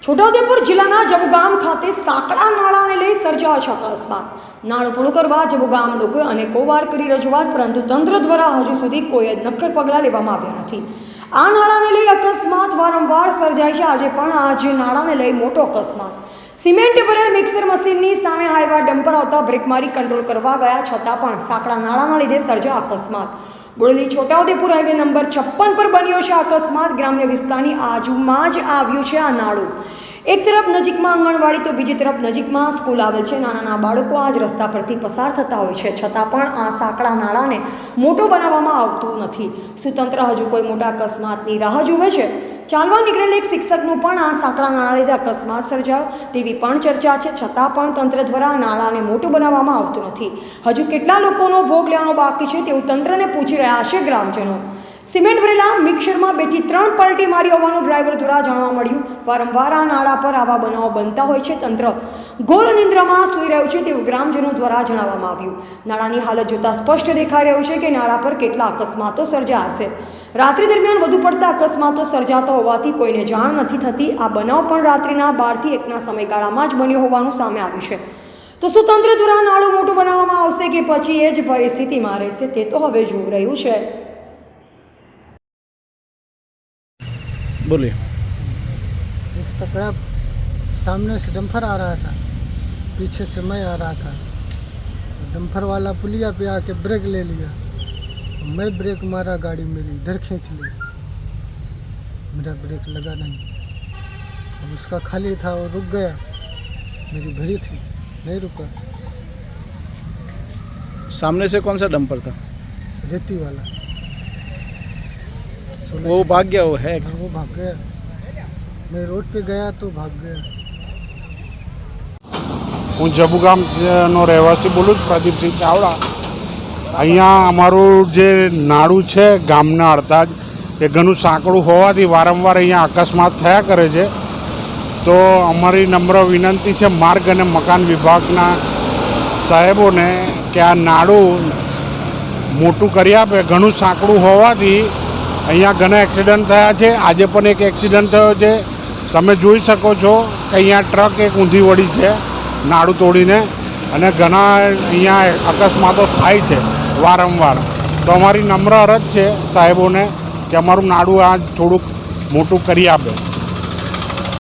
છોટાઉદેપુર જિલ્લાના જબુગામ ખાતે સાંકડા નાળાને લઈ સર્જાયો છે અકસ્માત। નાળું પૂરું કરવા જબુગામ લોકોએ અનેકો વાર કરી રજૂઆત, પરંતુ તંત્ર દ્વારા હજુ સુધી કોઈ જ નક્કર પગલાં લેવામાં આવ્યા નથી। આ નાળાને લઈ અકસ્માત વારંવાર સર્જાય છે। આજે પણ આજે નાળાને લઈ મોટો અકસ્માત। સિમેન્ટ ભરેલ મિક્સર મશીનની સામે હાઈવા ડમ્પર આવતા બ્રેક મારી કંટ્રોલ કરવા ગયા છતાં પણ સાંકડા નાળાના લીધે સર્જાયો અકસ્માત। બોડેલી છોટાઉદેપુર હાઈવે નંબર 56 પર બન્યો છે અકસ્માત। ગ્રામ્ય વિસ્તારની આજુમાં જ આવ્યું છે આ નાળું। એક તરફ નજીકમાં આંગણવાડી તો બીજી તરફ નજીકમાં સ્કૂલ આવેલ છે। નાના બાળકો આ જ રસ્તા પરથી પસાર થતા હોય છે, છતાં પણ આ સાંકડા નાળાને મોટો બનાવવામાં આવતું નથી। શું તંત્ર હજુ કોઈ મોટા અકસ્માતની રાહ જુએ છે? ચાલવા નીકળેલ એક શિક્ષકનું પણ આ સાંકડા નાળા લીધે અકસ્માત સર્જાયો તેવી પણ ચર્ચા છે, છતાં પણ તંત્ર દ્વારા આ નાળાને મોટું બનાવવામાં આવતું નથી। હજુ કેટલા લોકોનો ભોગ લેવાનો બાકી છે તેવું તંત્રને પૂછી રહ્યા છે ગ્રામજનો। સિમેન્ટ ભરેલા મિક્સરમાં 2 થી 3 પલટી મારી હોવાનું ડ્રાઈવર દ્વારા જાણવા મળ્યું। વારંવાર આ નાળા પર આવા બનાવો બનતા હોય છે। તંત્ર ઘોર નિંદ્રામાં સૂઈ રહ્યું છે તેવું ગ્રામજનો દ્વારા જણાવવામાં આવ્યું। નાળાની હાલત જોતા સ્પષ્ટ દેખાઈ રહ્યું છે કે નાળા પર કેટલા અકસ્માતો સર્જાયા હશે। રાત્રિ દરમિયાન વધુ પડતા અકસ્માતો સર્જાતા હોવાથી કોઈને જાણ નથી થતી। આ બનાવ પણ રાત્રિના 12 થી 1ના સમયગાળામાં જ બન્યો હોવાનું સામે આવ્યું છે। તો શું તંત્ર દ્વારા નાળું મોટું બનાવવામાં આવશે કે પછી એ જ પરિસ્થિતિમાં રહેશે, તે તો હવે જોઈ રહ્યું છે। बोलिए। इस सकड़ा सामने से डंपर आ रहा था, पीछे से मैं आ रहा था। डंपर वाला पुलिया पे आके ब्रेक ले लिया, मैं ब्रेक मारा, गाड़ी मेरी इधर खींच ली, मेरा ब्रेक लगा नहीं। अब उसका खाली था, वो रुक गया, मेरी भरी थी, नहीं रुका। सामने से कौन सा डंपर था? रेती वाला। वो भाग गया? वो है? हाँ, वो भाग गया। मैं रोड पे गया तो भाग गया। હું જબુગામનો રહેવાસી બોલું છું, પ્રદીપસિંહ ચાવડા। અહીંયા અમારું જે નાળું છે ગામના અડતા જ, એ ઘણું સાંકડું હોવાથી વારંવાર અહીંયા અકસ્માત થયા કરે છે। તો અમારી નમ્ર વિનંતી છે માર્ગ અને મકાન વિભાગના સાહેબોને કે આ નાળું મોટું કરી આપે। ઘણું સાંકડું હોવાથી અહીંયા ઘણા એક્સિડન્ટ થયા છે। આજે પણ એક એક્સિડન્ટ થયો છે, તમે જોઈ શકો છો કે અહીંયા ટ્રક એક ઊંધી વળી છે નાળું તોડીને, અને ઘણા અહીંયા અકસ્માતો થાય છે વારંવાર। તો અમારી નમ્ર અરજ છે સાહેબોને કે અમારું નાળું આ થોડુંક મોટું કરી આપે।